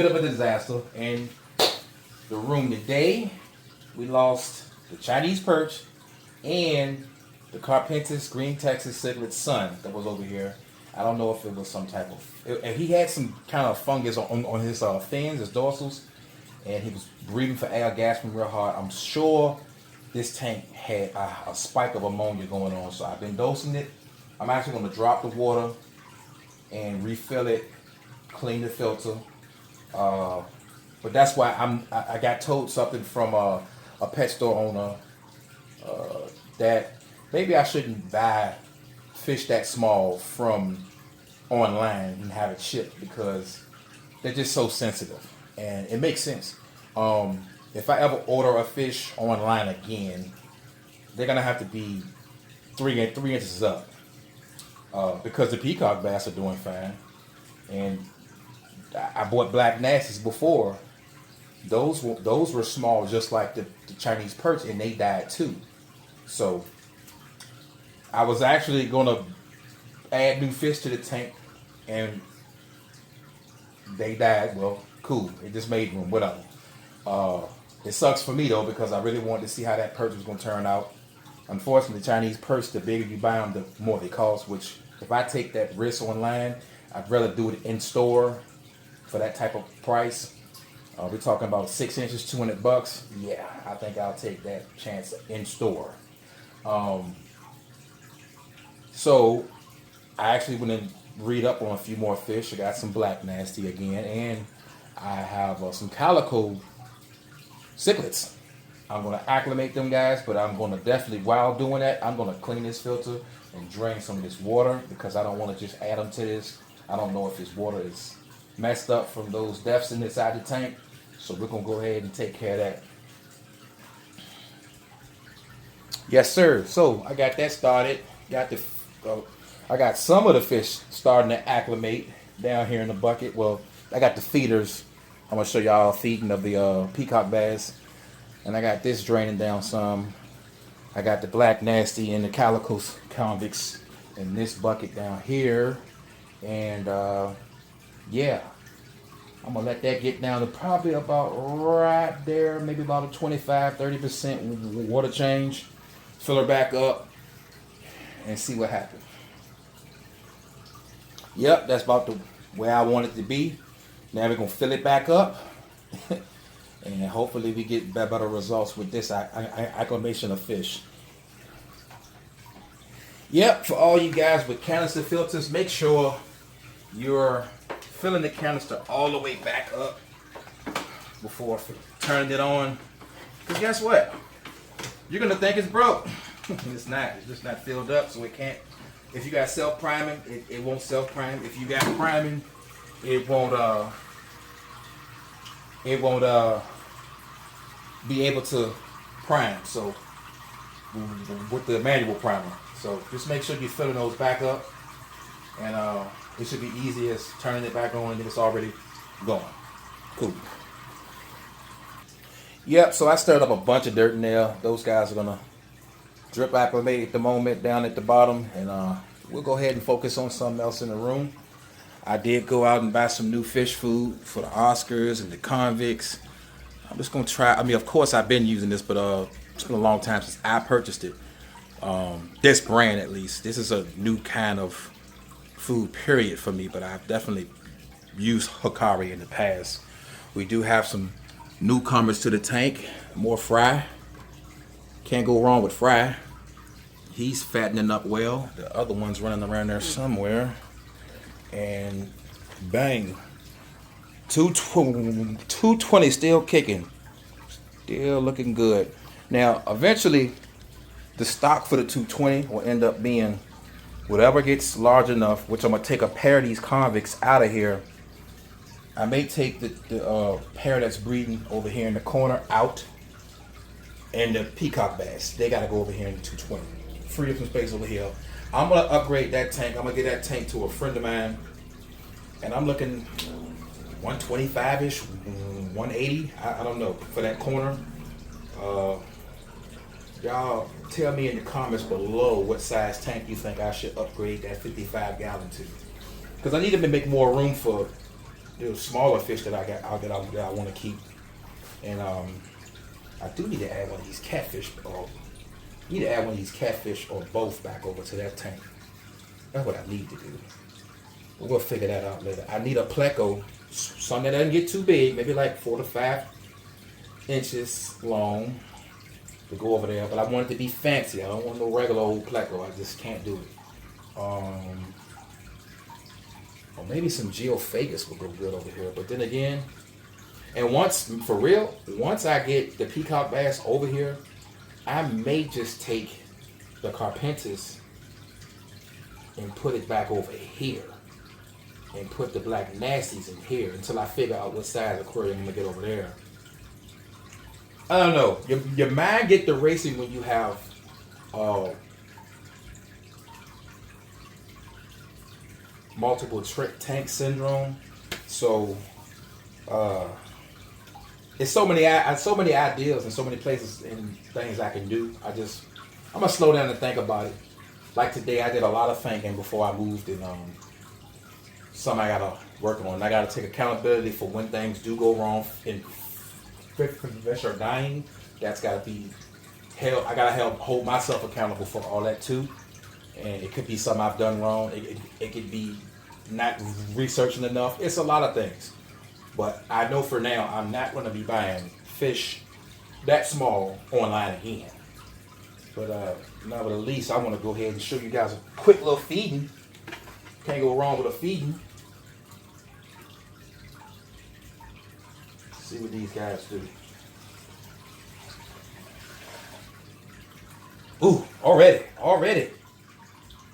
bit of a disaster in the room today. We lost the Chinese perch and the Carpentis green Texas cichlid son that was over here. I don't know if it was some type of, he had some kind of fungus on his fins, his dorsals, and he was breathing for air, gasping real hard. I'm sure this tank had a spike of ammonia going on, so I've been dosing it. I'm actually going to drop the water and refill it, clean the filter. But that's why I got told something from a pet store owner that maybe I shouldn't buy fish that small from online and have it shipped because they're just so sensitive, and it makes sense. If I ever order a fish online again, they're gonna have to be 3 inches up because the peacock bass are doing fine, and I bought black nasties before. Those were small, just like the Chinese perch, and they died too. So I was actually gonna add new fish to the tank, and they died. Well, cool. It just made room. Whatever. It sucks for me though because I really wanted to see how that perch was gonna turn out. Unfortunately, the Chinese perch, the bigger you buy them, the more they cost. Which, if I take that risk online, I'd rather do it in store for that type of price. We're talking about 6 inches, $200. Yeah, I think I'll take that chance in store. So I actually went and read up on a few more fish. I got some black nasty again, and I have some calico cichlids. I'm going to acclimate them guys, but I'm going to definitely, while doing that, I'm going to clean this filter and drain some of this water because I don't want to just add them to this. I don't know if this water is messed up from those deaths inside the tank, so we're going to go ahead and take care of that. Yes, sir. So I got that started. I got some of the fish starting to acclimate down here in the bucket. Well, I got the feeders. I'm gonna show y'all feeding of the peacock bass, and I got this draining down some. I got the black nasty and the calico convicts in this bucket down here, and yeah, I'm gonna let that get down to probably about right there, maybe about a 25-30% water change. Fill her back up and see what happens. Yep, that's about the way I want it to be. Now we're gonna fill it back up, and hopefully we get better results with this acclimation of fish. Yep, for all you guys with canister filters, make sure you're filling the canister all the way back up before turning it on. Because guess what? You're gonna think it's broke. It's not. It's just not filled up, so it can't. If you got self-priming, it won't self-prime. If you got priming, it won't be able to prime. So with the manual primer. So just make sure you're filling those back up, and it should be easy as turning it back on and it's already going. Cool. Yep. So I stirred up a bunch of dirt in there. Those guys are gonna drip acclimate at the moment down at the bottom, and we'll go ahead and focus on something else in the room. I did go out and buy some new fish food for the Oscars and the convicts. I'm just gonna try. I mean, of course I've been using this, but it's been a long time since I purchased it. This brand, at least. This is a new kind of food period for me, but I've definitely used Hikari in the past. We do have some newcomers to the tank. More Fry. Can't go wrong with Fry. He's fattening up well. The other one's running around there somewhere. And bang. 220 still kicking. Still looking good. Now, eventually, the stock for the 220 will end up being whatever gets large enough, which I'm going to take a pair of these convicts out of here. I may take the pair that's breeding over here in the corner out. And the peacock bass, they got to go over here in the 220. Free up some space over here. I'm going to upgrade that tank. I'm going to get that tank to a friend of mine. And I'm looking 125-ish, 180. I don't know, for that corner. Y'all tell me in the comments below what size tank you think I should upgrade that 55 gallon to. Because I need to make more room for there's smaller fish that I want to keep, and I do need to add one of these catfish, or need to add one of these catfish or both back over to that tank. That's what I need to do. But we'll figure that out later. I need a pleco, something that doesn't get too big, maybe like 4 to 5 inches long, to go over there. But I want it to be fancy. I don't want no regular old pleco. I just can't do it. Or maybe some geophagus will go good over here. But then again, and once, for real, once I get the peacock bass over here, I may just take the carpentis and put it back over here. And put the black nasties in here until I figure out what size aquarium I'm going to get over there. I don't know. Your mind get the racing when you have multiple tank syndrome. So it's so many ideas and so many places and things I can do. I'm gonna slow down and think about it. Like today, I did a lot of thinking before I moved, and something I gotta work on. I gotta take accountability for when things do go wrong and fish are dying. That's gotta be held. I gotta hold myself accountable for all that too. And it could be something I've done wrong. It could be not researching enough. It's a lot of things. But I know for now I'm not going to be buying fish that small online again. But at least I want to go ahead and show you guys a quick little feeding. Can't go wrong with a feeding. See what these guys do. Ooh, already.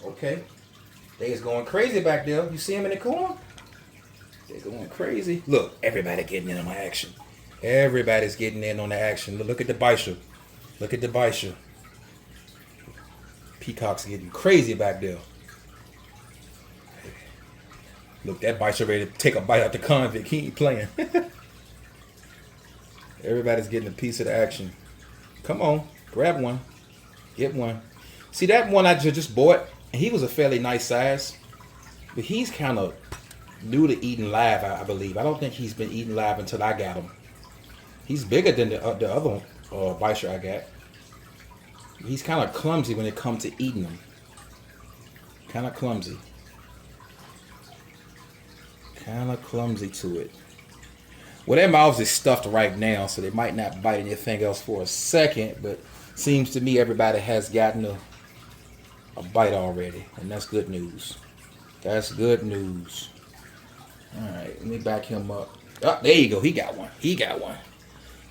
Okay. They is going crazy back there. You see them in the corner? They're going crazy. Look, everybody getting in on my action. Everybody's getting in on the action. Look at the Bisha. Look at the Bisha. Peacock's getting crazy back there. Look, that Bisha ready to take a bite out the convict. He ain't playing. Everybody's getting a piece of the action. Come on, grab one. Get one. See that one I just bought? He was a fairly nice size, but he's kind of new to eating live, I believe. I don't think he's been eating live until I got him. He's bigger than the other Bisha I got. He's kind of clumsy when it comes to eating them. Kind of clumsy. Kind of clumsy to it. Well, their mouths is stuffed right now, so they might not bite anything else for a second, but seems to me everybody has gotten a bite already, and that's good news. That's good news. All right, let me back him up. Oh, there you go. He got one. He got one.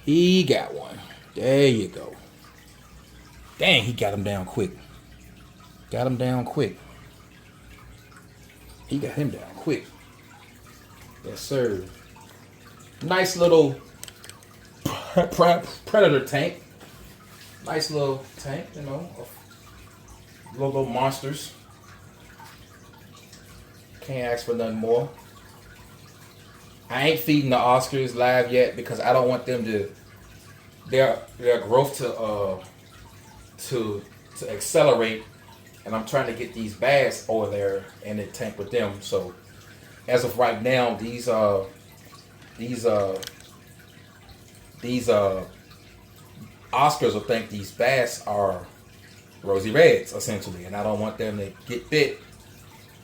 He got one. There you go. Dang, he got him down quick. Got him down quick. He got him down quick. Yes, sir. Nice little predator tank. Nice little tank, you know. Little monsters. Can't ask for nothing more. I ain't feeding the Oscars live yet because I don't want them to their growth to accelerate, and I'm trying to get these bass over there in the tank with them. So as of right now, these Oscars will think these bass are rosy reds essentially, and I don't want them to get bit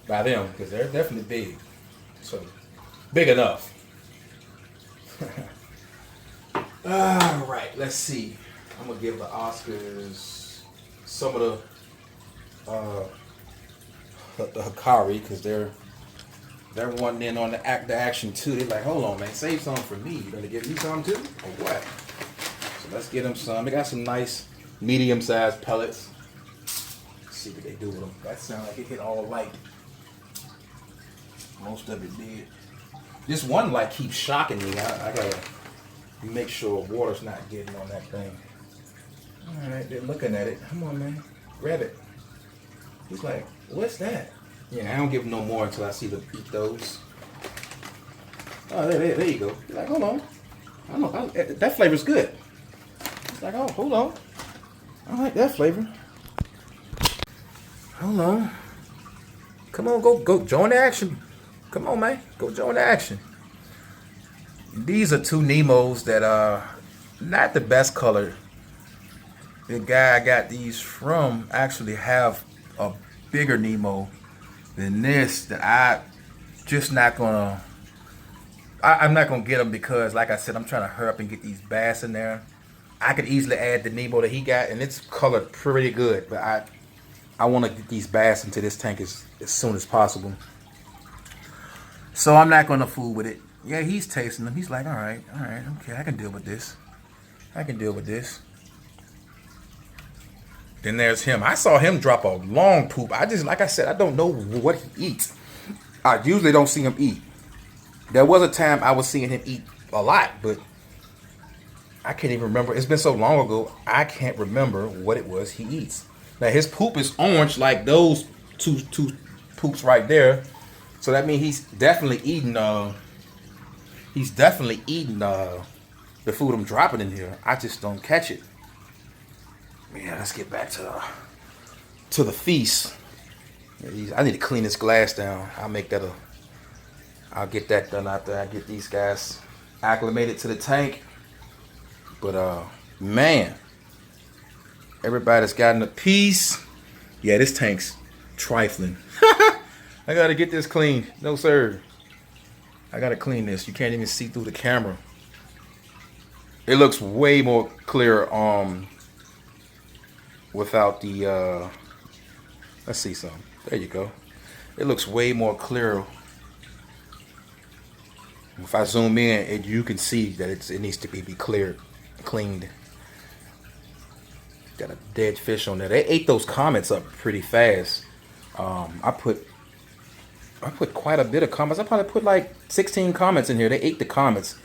by them because they're definitely big. So big enough. All right, let's see. I'm gonna give the Oscars some of the Hikari because they're wanting in on the action too. They're like, hold on, man, save some for me. You gonna give me some too, or what? So let's get them some. They got some nice medium-sized pellets. Let's see what they do with them. That sounds like it hit all light. Most of it did. This one light keeps shocking me. I gotta make sure water's not getting on that thing. All right, they're looking at it. Come on, man, grab it. He's like, what's that? Yeah, I don't give him no more until I see them eat those. Oh, there you go. You're like, hold on. That flavor's good. It's like, oh, hold on. I like that flavor. Hold on. Come on, go join the action. Come on, man. Go join the action. These are two Nemos that are not the best color. The guy I got these from actually have a bigger Nemo than this that I just not gonna. I'm not gonna get them because, like I said, I'm trying to hurry up and get these bass in there. I could easily add the Nemo that he got, and it's colored pretty good. But I want to get these bass into this tank as soon as possible. So I'm not gonna fool with it. Yeah, he's tasting them. He's like, all right, okay, I can deal with this. I can deal with this. Then there's him. I saw him drop a long poop. Like I said, I don't know what he eats. I usually don't see him eat. There was a time I was seeing him eat a lot, but I can't even remember. It's been so long ago, I can't remember what it was he eats. Now his poop is orange like those two poops right there. So that means he's definitely eating the food I'm dropping in here. I just don't catch it. Yeah, let's get back to the feast. I need to clean this glass down. I'll get that done after I get these guys acclimated to the tank. But man, everybody's gotten a piece. Yeah, this tank's trifling. I gotta get this clean. No sir, I gotta clean this. You can't even see through the camera. It looks way more clear without the let's see some. There you go. It looks way more clear. If I zoom in, you can see that it needs to be cleared, cleaned. Got a dead fish on there. They ate those comments up pretty fast. I put quite a bit of comments. I probably put like 16 comments in here. They ate the comments.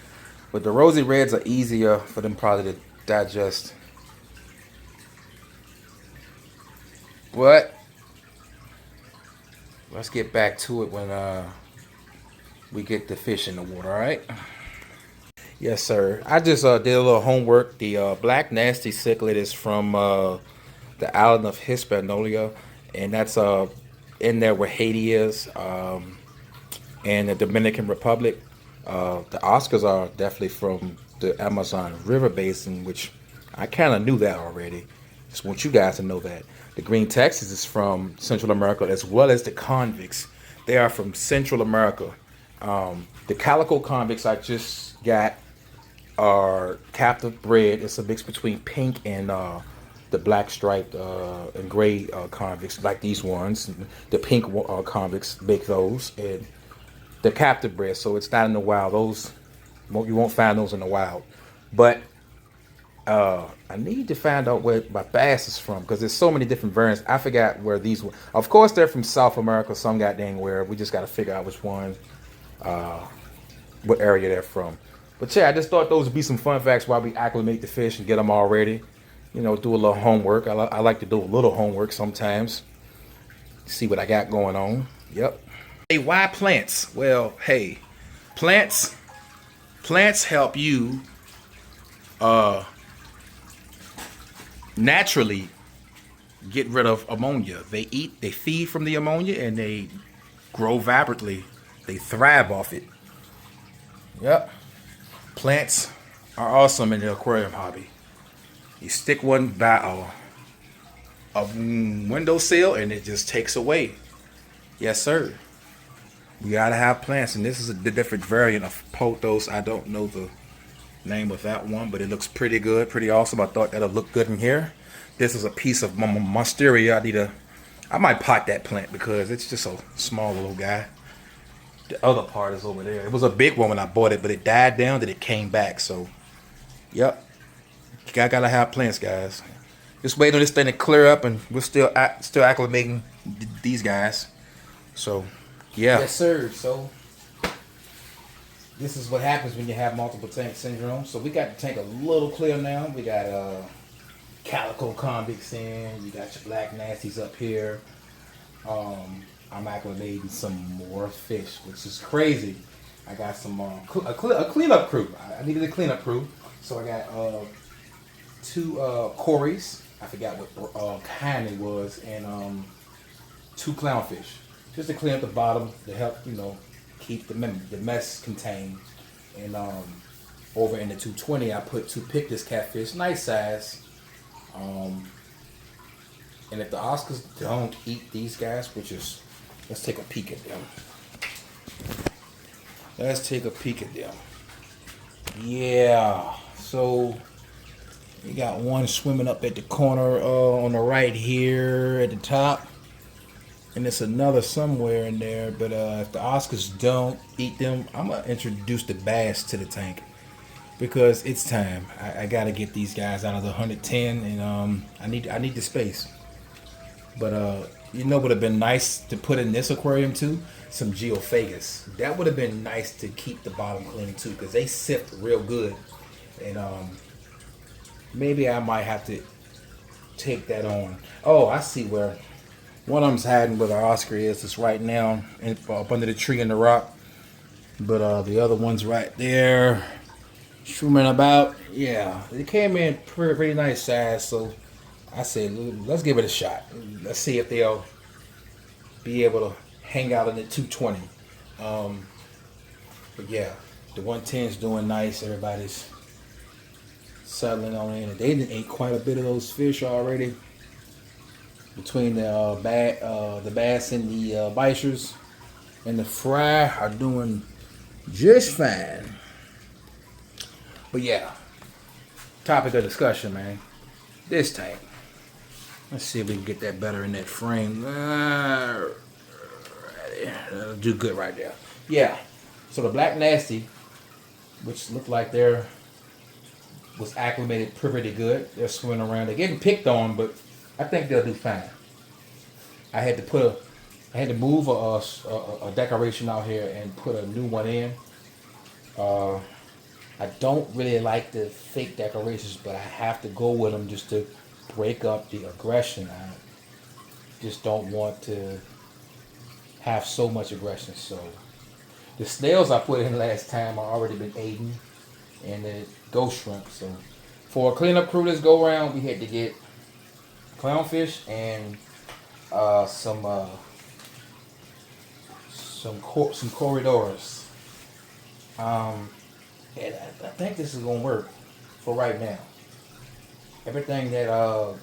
But the rosy reds are easier for them probably to digest. But let's get back to it when we get the fish in the water, all right? Yes, sir. I just did a little homework. The black nasty cichlid is from the island of Hispaniola, and that's in there where Haiti is, and the Dominican Republic. The Oscars are definitely from the Amazon River Basin, which I kind of knew that already. Just want you guys to know that. The green Texas is from Central America, as well as the convicts. They are from Central America. The calico convicts I just got are captive bred. It's a mix between pink and the black striped and gray convicts, like these ones. The pink convicts make those, and they're captive bred, so it's not in the wild. You won't find those in the wild. But I need to find out where my bass is from, because there's so many different variants. I forgot where these were. Of course, they're from South America, some goddamn where. We just got to figure out which one, what area they're from. But yeah, I just thought those would be some fun facts while we acclimate the fish and get them all ready. You know, do a little homework. I like to do a little homework sometimes. See what I got going on. Yep. Hey, why plants? Well, hey, plants help you naturally get rid of ammonia. They feed from the ammonia, and they grow vibrantly. They thrive off it. Yep. Plants are awesome in the aquarium hobby. You stick one by a windowsill and it just takes away. Yes, sir. You gotta have plants, and this is the different variant of pothos. I don't know the name of that one, but it looks pretty good, pretty awesome. I thought that'll look good in here. This is a piece of monstera. I might pot that plant because it's just a small little guy. The other part is over there. It was a big one when I bought it, but it died down, then it came back. So, yep. I gotta have plants, guys. Just waiting on this thing to clear up, and we're still acclimating these guys. So, yeah. Yes, sir. So, this is what happens when you have multiple tank syndrome. So we got the tank a little clear now. We got calico convicts in. You got your black nasties up here. I'm acclimating some more fish, which is crazy. I got some a cleanup crew. I needed a cleanup crew, so I got two cories. I forgot what kind it was, and two clownfish, just to clean up the bottom to help keep the mess contained. And over in the 220, I put 2 pictus catfish, nice size. And if the Oscars don't eat these guys, which is, let's take a peek at them. Let's take a peek at them. Yeah, so you got one swimming up at the corner on the right here at the top. And there's another somewhere in there. But if the Oscars don't eat them, I'm going to introduce the bass to the tank. Because it's time. I got to get these guys out of the 110. And I need the space. But you know what would have been nice to put in this aquarium too? Some geophagus. That would have been nice to keep the bottom clean too. Because they sift real good. And maybe I might have to take that on. Oh, I see where one of them's hiding where the Oscar is. It's right now up under the tree in the rock. But the other one's right there, swimming about. Yeah, it came in pretty nice size. So I said, let's give it a shot. Let's see if they'll be able to hang out in the 220. But yeah, the 110's doing nice. Everybody's settling on in. They done ate quite a bit of those fish already. Between the bass and the bichers and the fry are doing just fine. But yeah, topic of discussion, man. This tank. Let's see if we can get that better in that frame. That'll do good right there. Yeah. So the black nasty, which looked like was acclimated pretty good. They're swimming around. They're getting picked on, but I think they'll do fine. I had to move a decoration out here and put a new one in. I don't really like the fake decorations, but I have to go with them just to break up the aggression. I just don't want to have so much aggression. So the snails I put in last time are already been eaten, and the ghost shrimp. So for a cleanup crew this go around, we had to get clownfish and some corridors. And I think this is gonna work for right now. Everything that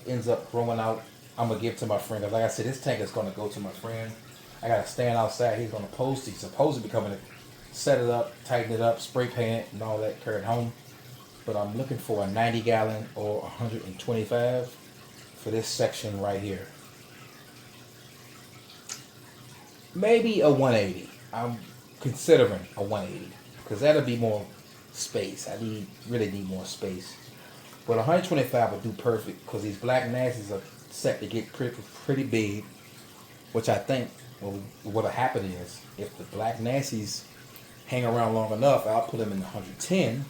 ends up growing out, I'm gonna give to my friend. Cause like I said, this tank is gonna go to my friend. I gotta stand outside. He's supposed to be coming to set it up, tighten it up, spray paint it, and all that. Carry it home. But I'm looking for a 90 gallon or 125 for this section right here. Maybe a 180. I'm considering a 180 because that'll be more space. I really need more space. But 125 would do perfect because these black nasties are set to get pretty big, which I think what'll happen is if the black nasties hang around long enough, I'll put them in the 110,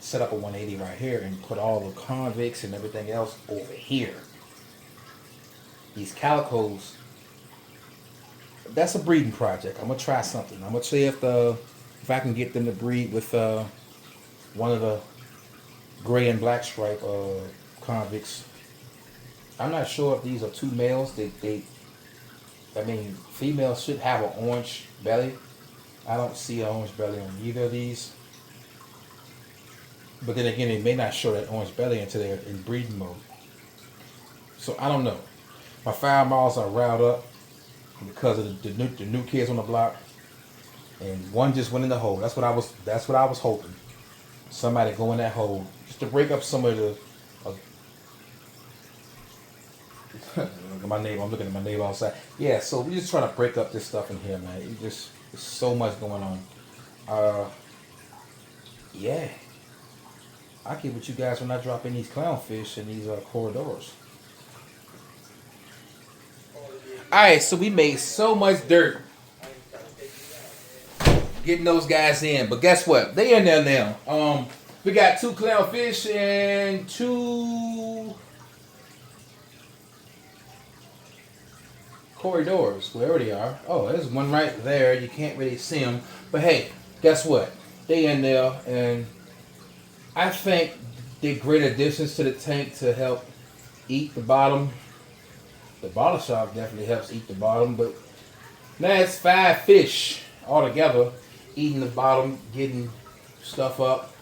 set up a 180 right here, and put all the convicts and everything else over here. These calicos, that's a breeding project. I'm gonna try something. I'm gonna see if I can get them to breed with one of the gray and black stripe convicts. I'm not sure if these are two males. Females should have an orange belly. I don't see an orange belly on either of these. But then again, they may not show that orange belly until they're in breeding mode. So I don't know. My fire miles are riled up because of the new kids on the block, and one just went in the hole. That's what I was hoping. Somebody go in that hole just to break up some of the. I'm looking at my neighbor outside. Yeah, so we just trying to break up this stuff in here, man. There's so much going on. Yeah. I'll get with you guys when I drop in these clownfish and these corridors. Alright, so we made so much dirt getting those guys in. But guess what? They in there now. We got 2 clownfish and 2 corridors. Wherever they are. Oh, there's one right there. You can't really see them. But hey, guess what? They in there, and I think they're great additions to the tank to help eat the bottom. The bottle shark definitely helps eat the bottom, but now it's 5 fish all together eating the bottom, getting stuff up.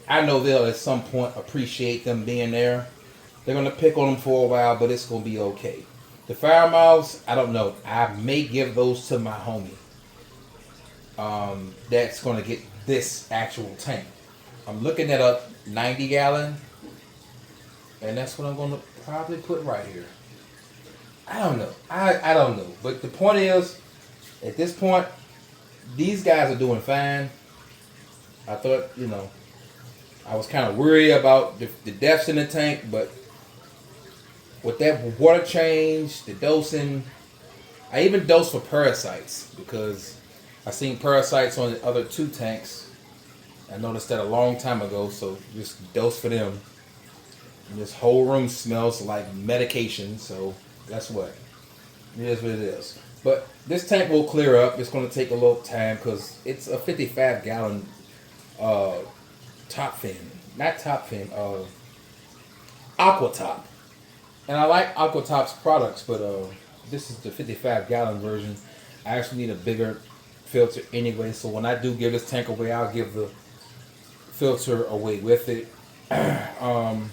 I know they'll at some point appreciate them being there. They're gonna pick on them for a while, but it's gonna be okay. The fire mouths, I don't know. I may give those to my homie. That's gonna get this actual tank. I'm looking at a 90 gallon, and that's what I'm gonna probably put right here. I don't know. I don't know. But the point is, at this point, these guys are doing fine. I thought, I was kind of worried about the depths in the tank, but with that water change, the dosing, I even dosed for parasites because I seen parasites on the other 2 tanks. I noticed that a long time ago, so just dose for them. And this whole room smells like medication, so that's what. It is what it is. But this tank will clear up. It's going to take a little time because it's a 55 gallon top fin. Not top fin, Aqua Top. And I like Aqua Top's products, but this is the 55 gallon version. I actually need a bigger filter anyway, so when I do give this tank away, I'll give the filter away with it. I'm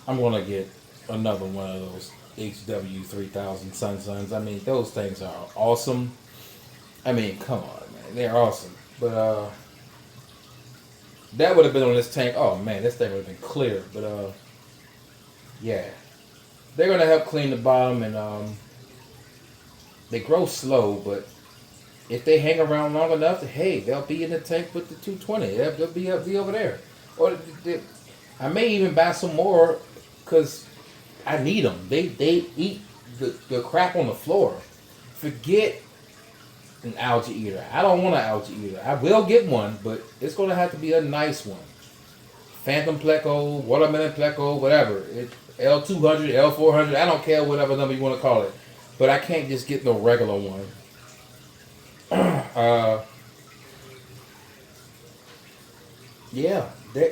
going to get another one of those HW3000 Suns. I mean, those things are awesome. I mean, come on, man. They're awesome. But that would have been on this tank. Oh, man, this thing would have been clear. But, yeah. They're going to help clean the bottom, and they grow slow, but if they hang around long enough, hey, they'll be in the tank with the 220. They'll be over there. Or I may even buy some more because I need them. They eat the crap on the floor. Forget an algae eater. I don't want an algae eater. I will get one, but it's going to have to be a nice one. Phantom Pleco, Watermelon Pleco, whatever. L200, L400, I don't care whatever number you want to call it. But I can't just get no regular one. Yeah,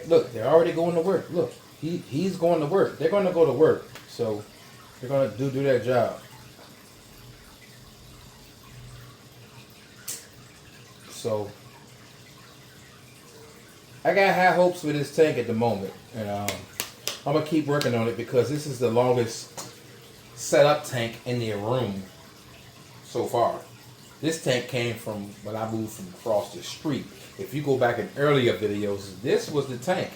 look, they're already going to work. Look, he's going to work. They're going to go to work. So they're going to do their job. So I got high hopes for this tank at the moment. And I'm going to keep working on it because this is the longest setup tank in the room so far. This tank came from when I moved from across the street. If you go back in earlier videos, this was the tank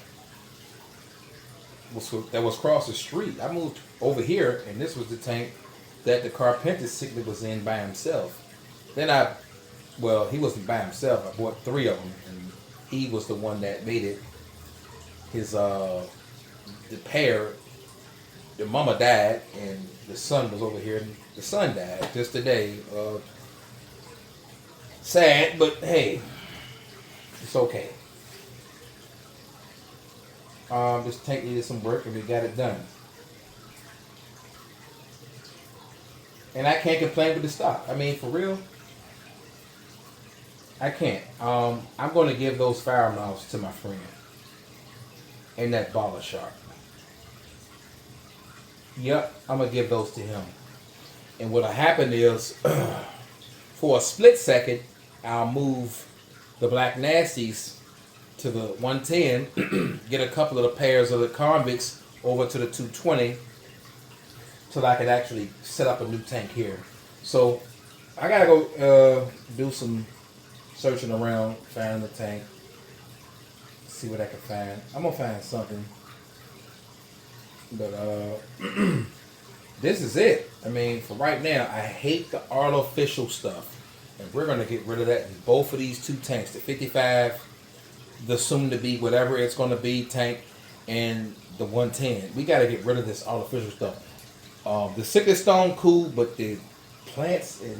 that was across the street. I moved over here, and this was the tank that the carpenter sickly was in by himself. Then he wasn't by himself. I bought 3 of them, and he was the one that made it. His the pair, the mama died, and the son was over here. And the son died just today. Sad, but hey, it's okay. This tank needed some work, and we got it done. And I can't complain with the stock. I mean, for real, I can't. I'm going to give those fire mouths to my friend and that baller shark. Yep, I'm going to give those to him. And what'll happen is, for a split second, I'll move the Black Nasties to the 110, get a couple of the pairs of the convicts over to the 220, so I can actually set up a new tank here. So I gotta go do some searching around, find the tank, see what I can find. I'm gonna find something, but this is it. I mean, for right now, I hate the artificial stuff. And we're going to get rid of that in both of these 2 tanks. The 55, the soon-to-be, whatever it's going to be, tank, and the 110. We got to get rid of this artificial stuff. The Sickle Stone, cool, but the plants and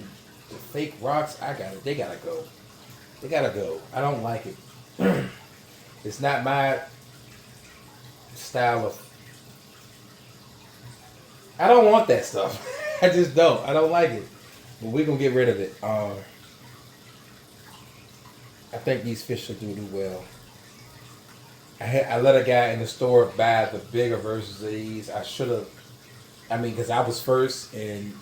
the fake rocks, they got to go. They got to go. I don't like it. It's not my style of... I don't want that stuff. I just don't. I don't like it. But we're going to get rid of it. I think these fish will do well. I let a guy in the store buy the bigger versions of these. I should have. I mean, because I was first and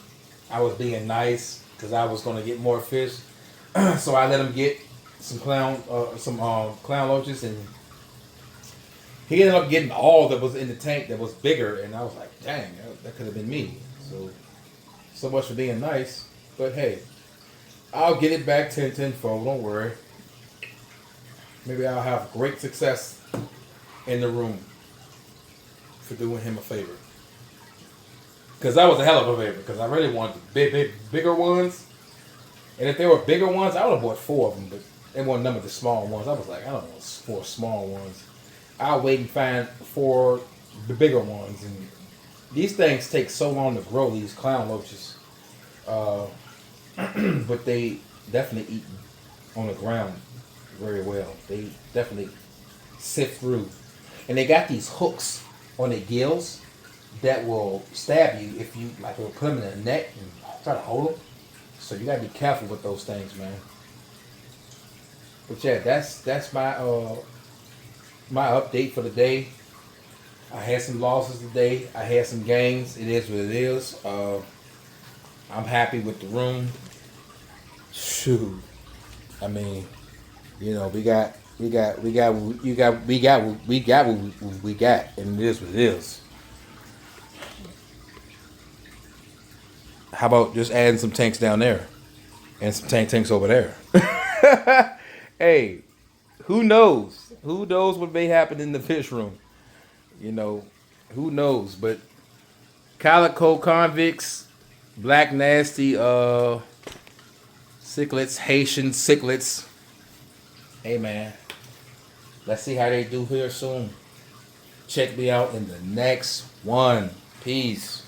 I was being nice because I was going to get more fish. So I let him get some clown loaches, and he ended up getting all that was in the tank that was bigger, and I was like, dang, that could have been me. So much for being nice, but hey, I'll get it back tenfold. Don't worry. Maybe I'll have great success in the room for doing him a favor. Because that was a hell of a favor. Because I really wanted the bigger ones. And if they were bigger ones, I would have bought 4 of them. But they weren't none of the small ones. I was like, I don't want 4 small ones. I'll wait and find 4 the bigger ones. And these things take so long to grow, these clown loaches. But they definitely eat on the ground very well. They definitely sift through. And they got these hooks on their gills that will stab you if you like will put them in a net and try to hold them. So you gotta be careful with those things, man. But yeah, that's my my update for the day. I had some losses today. I had some gains. It is what it is. I'm happy with the room. Shoot, I mean, you know, we got what we got, and it is what it is. How about just adding some tanks down there and some tanks over there? Hey, who knows? Who knows what may happen in the fish room? You know, who knows? But calico convicts, black nasty, cichlids, Haitian cichlids. Hey man, let's see how they do here soon. Check me out in the next one. Peace.